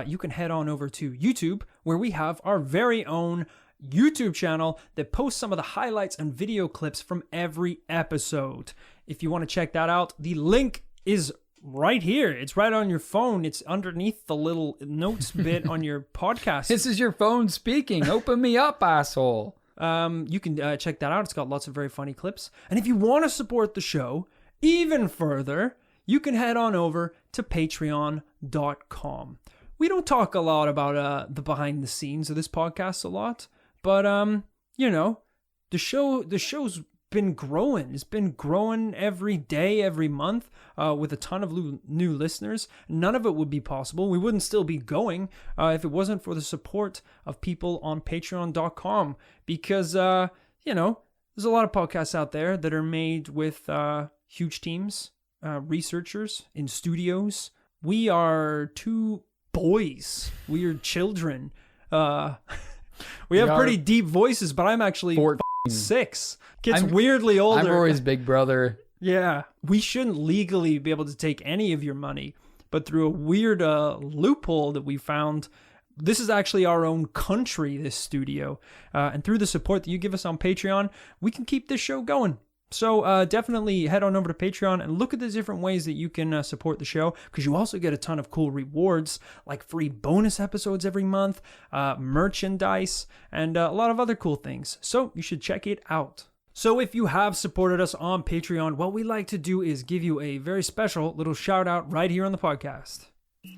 A: you can head on over to YouTube, where we have our very own YouTube channel that posts some of the highlights and video clips from every episode. If you want to check that out, the link is right here. It's right on your phone. It's underneath the little notes bit on your podcast.
B: This is your phone speaking. Open me up, asshole.
A: You can check that out. It's got lots of very funny clips. And if you want to support the show even further, you can head on over to patreon.com. We don't talk a lot about the behind the scenes of this podcast a lot, but the show's been growing. It's been growing every day, every month, with a ton of new listeners. None of it would be possible. We wouldn't still be going if it wasn't for the support of people on patreon.com, because there's a lot of podcasts out there that are made with huge teams, researchers in studios. We are two boys. We are children. We have pretty deep voices, but I'm actually 6. Gets weirdly older.
B: I'm Rory's big brother.
A: Yeah. We shouldn't legally be able to take any of your money, but through a weird loophole that we found, this is actually our own country, this studio. And through the support that you give us on Patreon, we can keep this show going. So definitely head on over to Patreon and look at the different ways that you can support the show, because you also get a ton of cool rewards, like free bonus episodes every month, merchandise, and a lot of other cool things. So you should check it out. So if you have supported us on Patreon, what we like to do is give you a very special little shout out right here on the podcast.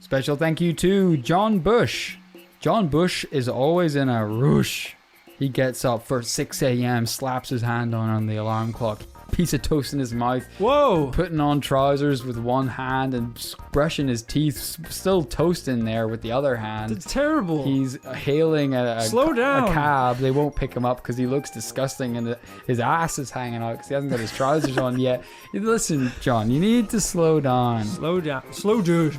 B: Special thank you to John Bush. John Bush is always in a rush. He gets up for 6 a.m., slaps his hand on the alarm clock, piece of toast in his mouth.
A: Whoa!
B: Putting on trousers with one hand and brushing his teeth, still toast in there with the other hand.
A: That's terrible.
B: He's hailing
A: Slow down.
B: a cab. They won't pick him up because he looks disgusting and his ass is hanging out because he hasn't got his trousers on yet. Listen, John, you need to slow down.
A: Slow down. Slow down.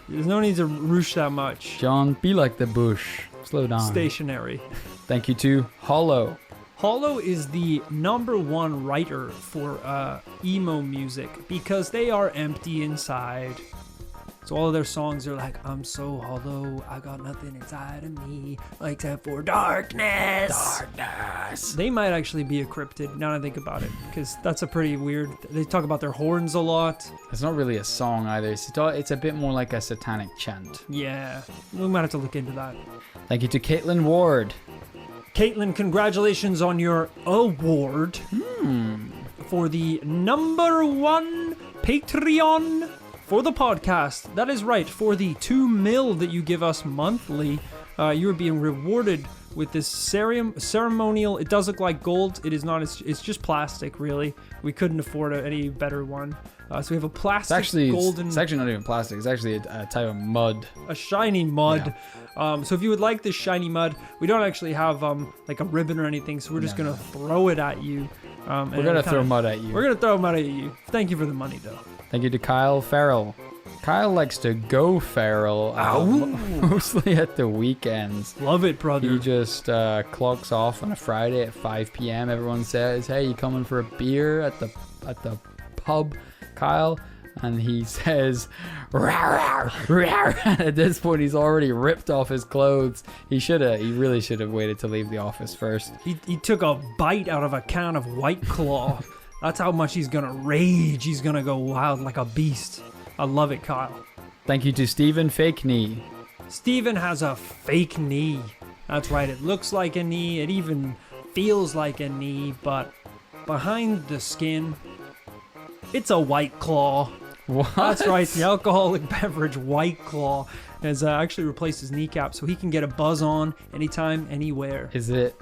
A: There's no need to rush that much.
B: John, be like the bush. Slow down.
A: Stationary.
B: Thank you to Hollow.
A: Hollow is the #1 writer for emo music because they are empty inside. So all of their songs are like, I'm so hollow, I got nothing inside of me except for darkness. Darkness. They might actually be a cryptid, now that I think about it, because that's a pretty weird... They talk about their horns a lot.
B: It's not really a song either. It's a bit more like a satanic chant.
A: Yeah, we might have to look into that.
B: Thank you to Caitlin Ward.
A: Caitlin, congratulations on your award for the #1 Patreon for the podcast. That is right, for the $2 million that you give us monthly, you're being rewarded with this ceremonial. It does look like gold. It is not. It's just plastic, really. We couldn't afford any better one. So we have a plastic golden...
B: It's actually not even plastic. It's actually a type of mud.
A: A shiny mud. Yeah. So if you would like this shiny mud, we don't actually have like a ribbon or anything, so we're just going to throw it at you.
B: We're going to throw mud at you.
A: We're going to throw mud at you. Thank you for the money, though.
B: Thank you to Kyle Farrell. Kyle likes to go feral, mostly at the weekends.
A: Love it, brother.
B: He just clocks off on a Friday at 5 p.m. Everyone says, hey, you coming for a beer at the pub, Kyle? And he says, rawr, rawr, rawr. At this point, he's already ripped off his clothes. He really should have waited to leave the office first.
A: He took a bite out of a can of White Claw. That's how much he's going to rage. He's going to go wild like a beast. I love it, Kyle.
B: Thank you to Stephen Fake Knee.
A: Stephen has a fake knee. That's right. It looks like a knee. It even feels like a knee, but behind the skin, it's a White Claw.
B: What?
A: That's right, the alcoholic beverage White Claw has actually replaced his kneecap, so he can get a buzz on anytime, anywhere.
B: Is it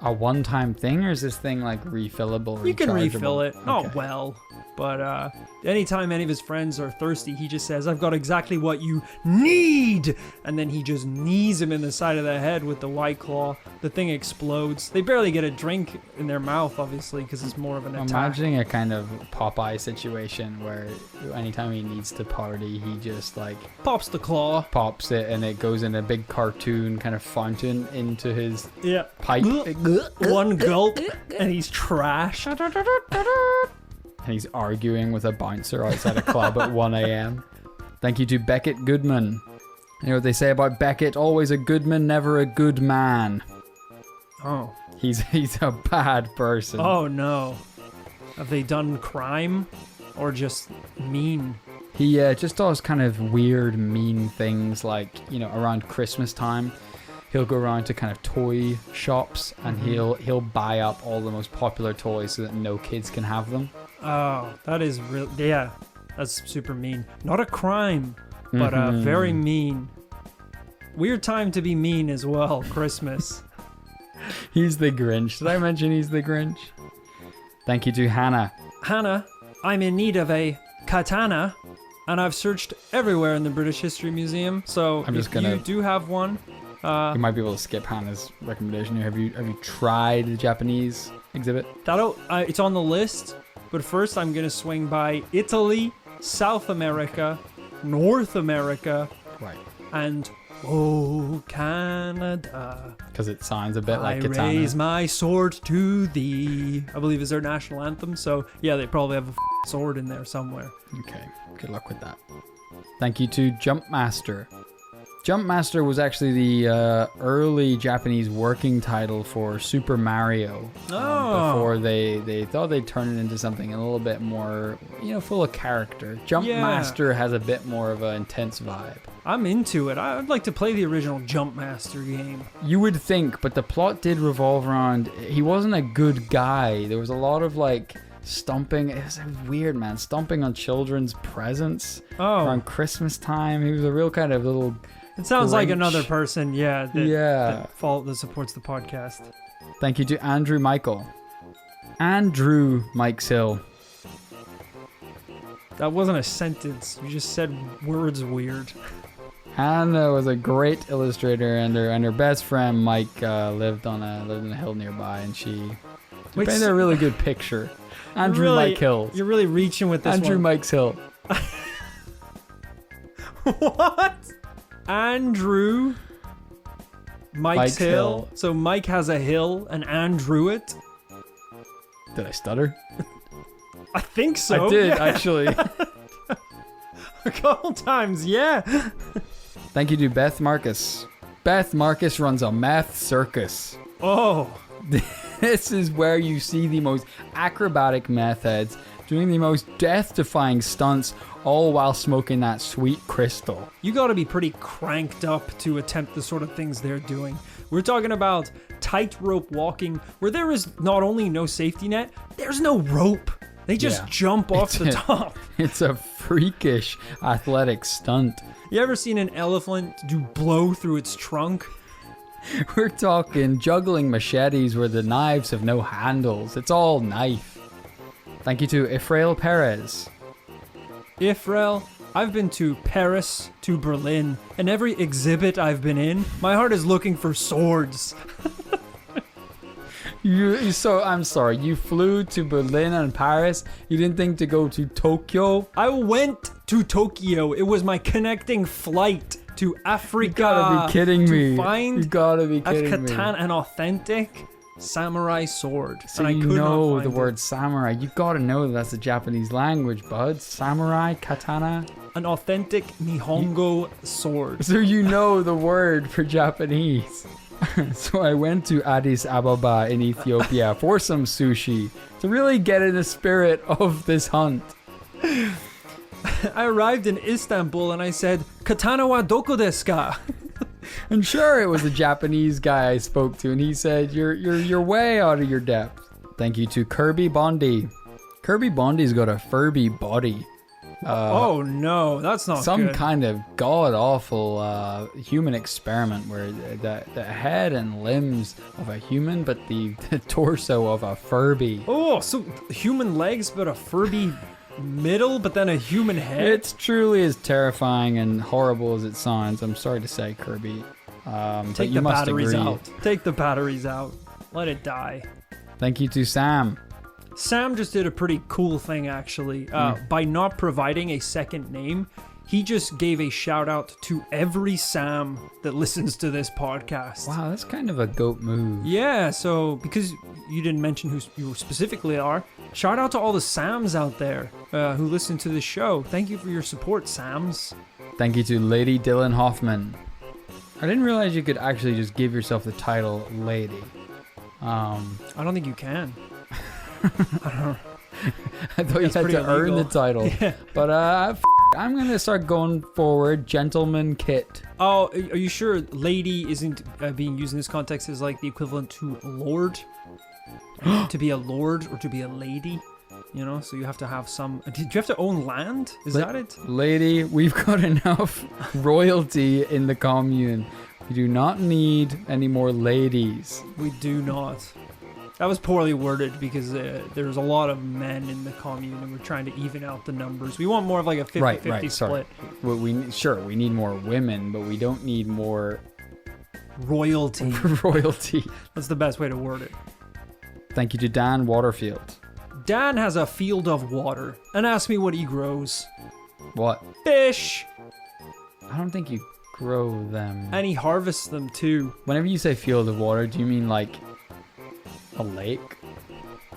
B: a one-time thing, or is this thing like refillable?
A: You can
B: rechargeable?
A: refill it. Not
B: Okay.
A: well, but anytime any of his friends are thirsty, he just says, "I've got exactly what you need," and then he just knees him in the side of the head with the White Claw. The thing explodes. They barely get a drink in their mouth, obviously, because it's more of an
B: I'm
A: attack.
B: imagining a kind of Popeye situation where anytime he needs to party, he just like
A: Pops the claw.
B: pops it and it goes in a big cartoon kind of fountain into his
A: Yeah.
B: pipe.
A: One gulp, and he's trash.
B: And he's arguing with a bouncer outside a club at 1 a.m. Thank you to Beckett Goodman. You know what they say about Beckett? Always a goodman, never a good man.
A: Oh.
B: He's a bad person.
A: Oh no. Have they done crime or just mean?
B: He just does kind of weird, mean things like, you know, around Christmas time, he'll go around to kind of toy shops and he'll buy up all the most popular toys so that no kids can have them.
A: Oh, that is real. Yeah, that's super mean. Not a crime, but very mean. Weird time to be mean as well. Christmas.
B: He's the Grinch. Did I mention he's the Grinch? Thank you to Hannah.
A: Hannah, I'm in need of a katana, and I've searched everywhere in the British History Museum. So
B: I'm just
A: if
B: gonna-
A: you do have one,
B: You might be able to skip Hannah's recommendation here. Have you tried the Japanese exhibit?
A: it's on the list. But first, I'm gonna swing by Italy, South America, North America,
B: Right.
A: and Canada.
B: Because it sounds a bit like
A: I
B: Katana.
A: raise my sword to thee, I believe is their national anthem. So yeah, they probably have a sword in there somewhere.
B: Okay, good luck with that. Thank you to Jumpmaster. Jumpmaster was actually the early Japanese working title for Super Mario. Before they thought they'd turn it into something a little bit more, you know, full of character. Jumpmaster has a bit more of an intense vibe.
A: I'm into it. I'd like to play the original Jumpmaster game.
B: You would think, but the plot did revolve around, he wasn't a good guy. There was a lot of like stomping. It was weird, man. Stomping on children's presents around Christmas time. He was a real kind of little...
A: It sounds like
B: Grinch.
A: another person, that supports the podcast.
B: Thank you to Andrew Michael. Andrew Mike's Hill.
A: That wasn't a sentence. You just said words weird.
B: Hannah was a great illustrator, and her best friend Mike lived on a hill nearby, and she painted a really good picture. Andrew Mike Hill.
A: You're really reaching with this
B: Andrew
A: one.
B: Mike's Hill.
A: What? Andrew Mike's Hill.
B: Hill.
A: So Mike has a hill and Andrew it?
B: Did I stutter?
A: I think so.
B: I did,
A: yeah.
B: actually.
A: A couple times, yeah.
B: Thank you to Beth Marcus. Beth Marcus runs a meth circus.
A: Oh.
B: This is where you see the most acrobatic meth heads doing the most death-defying stunts, all while smoking that sweet crystal.
A: You gotta be pretty cranked up to attempt the sort of things they're doing. We're talking about tightrope walking, where there is not only no safety net, there's no rope. They just jump off the top.
B: It's a freakish athletic stunt.
A: You ever seen an elephant do blow through its trunk?
B: We're talking juggling machetes where the knives have no handles. It's all knife. Thank you to Ifrael Perez.
A: Ifrael, I've been to Paris, to Berlin, and every exhibit I've been in, my heart is looking for swords.
B: I'm sorry, you flew to Berlin and Paris? You didn't think to go to Tokyo?
A: I went to Tokyo. It was my connecting flight to Africa.
B: You gotta be kidding me.
A: Find
B: You gotta be kidding me.
A: an authentic samurai sword.
B: So
A: and I
B: you
A: could not
B: know
A: find
B: the
A: it.
B: word samurai. You gotta know that's the Japanese language, bud. Samurai, katana.
A: An authentic Nihongo sword.
B: So you know the word for Japanese. So I went to Addis Ababa in Ethiopia for some sushi to really get in the spirit of this hunt.
A: I arrived in Istanbul and I said, "Katana wa doko desu ka?"
B: And sure, it was a Japanese guy I spoke to, and he said, you're way out of your depth. Thank you to Kirby Bondi. Kirby Bondi's got a Furby body.
A: Oh no, that's not
B: some
A: good.
B: kind of god-awful human experiment where the head and limbs of a human, but the torso of a Furby.
A: Oh, so human legs, but a Furby middle, but then a human head?
B: It's truly as terrifying and horrible as it sounds. I'm sorry to say, Kirby. But
A: Take
B: you
A: the
B: must
A: batteries
B: agree.
A: out. Take the batteries out. Let it die.
B: Thank you to Sam.
A: Sam just did a pretty cool thing, actually. By not providing a second name, he just gave a shout out to every Sam that listens to this podcast.
B: Wow, that's kind of a goat move.
A: Yeah, so because you didn't mention who you specifically are, shout out to all the Sams out there who listen to the show. Thank you for your support, Sams.
B: Thank you to Lady Dylan Hoffman. I didn't realize you could actually just give yourself the title Lady.
A: I don't think you can.
B: I thought you had to earn the title.
A: Yeah.
B: But I'm going to start going forward. Gentleman Kit.
A: Oh, are you sure lady isn't being used in this context as like the equivalent to lord? To be a lord or to be a lady? You know, so you have to have some... Did you have to own land? Is that it?
B: Lady, we've got enough royalty in the commune. We do not need any more ladies.
A: We do not. That was poorly worded because there's a lot of men in the commune and we're trying to even out the numbers. We want more of like a 50-50 split.
B: We need more women, but we don't need more
A: Royalty.
B: royalty.
A: That's the best way to word it.
B: Thank you to Dan Waterfield.
A: Dan has a field of water and asked me what he grows.
B: What?
A: Fish!
B: I don't think you grow them.
A: And he harvests them too.
B: Whenever you say field of water, do you mean like a lake?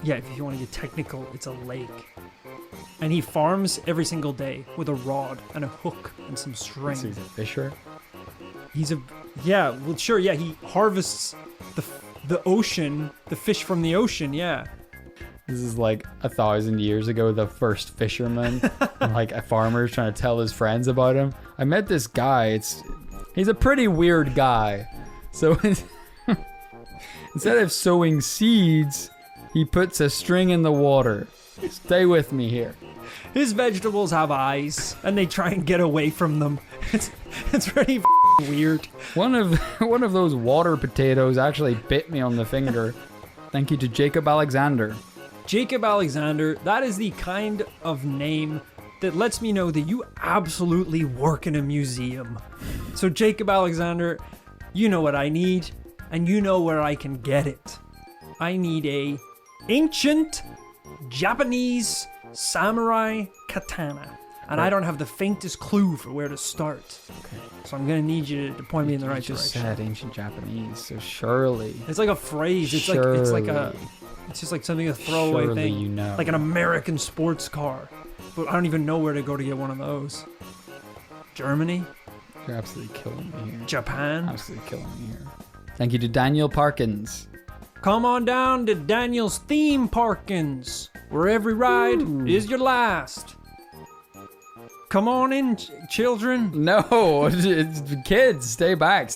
A: Yeah, if you want to get technical, it's a lake. And he farms every single day with a rod and a hook and some string.
B: So he's a fisher?
A: He harvests the ocean, the fish from the ocean, yeah.
B: This is like 1,000 years ago, the first fisherman, and like a farmer's trying to tell his friends about him. I met this guy. He's a pretty weird guy. So instead of sowing seeds, he puts a string in the water. Stay with me here.
A: His vegetables have eyes, and they try and get away from them. It's pretty weird.
B: One of those water potatoes actually bit me on the finger. Thank you to Jacob Alexander.
A: Jacob Alexander, that is the kind of name that lets me know that you absolutely work in a museum. So Jacob Alexander, you know what I need, and you know where I can get it. I need a ancient Japanese samurai katana. And I don't have the faintest clue for where to start. Okay. So I'm going to need you to point me in the right
B: You just
A: direction.
B: said ancient Japanese, so surely.
A: It's like a phrase. It's just like something, a throwaway
B: Surely
A: thing.
B: you know.
A: Like an American sports car. But I don't even know where to go to get one of those. Germany?
B: You're absolutely killing me here.
A: Japan?
B: Absolutely killing me here. Thank you to Daniel Parkins.
A: Come on down to Daniel's Theme Parkins, where every ride is your last. Come on in, children.
B: No, it's kids, stay back.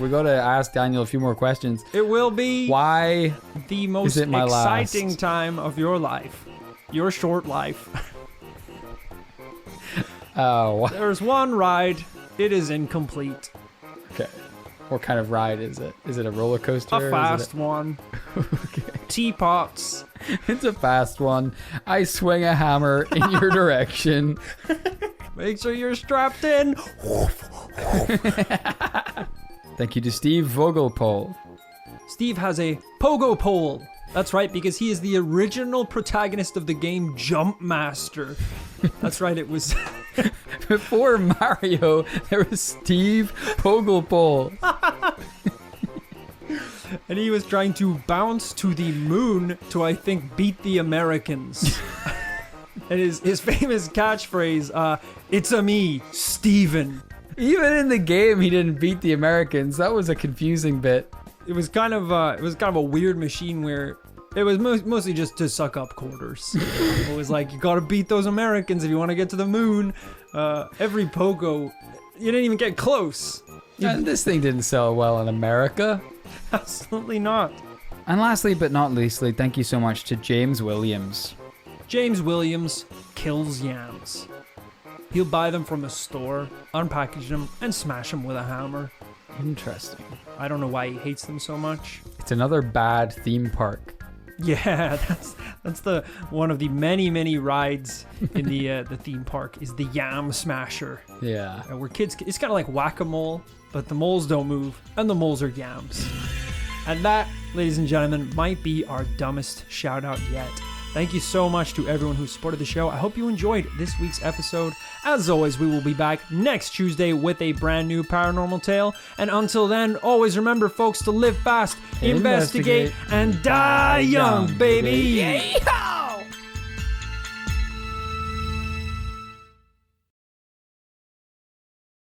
B: We got to ask Daniel a few more questions.
A: It will be
B: Why
A: the most
B: is it my
A: exciting
B: last?
A: time of your life. Your short life.
B: Oh,
A: There's one ride. It is incomplete.
B: okay. What kind of ride is it? Is it a roller coaster?
A: A fast one.
B: Okay.
A: Teapots.
B: It's a fast one. I swing a hammer in your direction.
A: Make sure you're strapped in.
B: Thank you to Steve Vogelpol.
A: Steve has a pogo pole. That's right, because he is the original protagonist of the game Jump Master. That's right, it was...
B: Before Mario, there was Steve Vogelpol.
A: And he was trying to bounce to the moon to, I think, beat the Americans. And his famous catchphrase, it's a me, Steven.
B: Even in the game, he didn't beat the Americans. That was a confusing bit.
A: It was kind of a weird machine where it was mostly just to suck up quarters. It was like, you gotta beat those Americans if you want to get to the moon. Every pogo, You didn't even get close.
B: And this thing didn't sell well in America.
A: Absolutely not.
B: And lastly but not leastly, thank you so much to James Williams.
A: James Williams kills yams. He'll buy them from a store, unpackage them, and smash them with a hammer.
B: Interesting.
A: I don't know why he hates them so much.
B: It's another bad theme park.
A: Yeah, that's the one of the many rides in the theme park is the Yam Smasher.
B: Yeah.
A: Where kids, it's kind of like whack-a-mole, but the moles don't move, and the moles are yams. And that, ladies and gentlemen, might be our dumbest shout out yet. Thank you so much to everyone who supported the show. I hope you enjoyed this week's episode. As always, we will be back next Tuesday with a brand new paranormal tale. And until then, always remember, folks, to live fast, investigate, and die young, baby.
B: Yeehaw!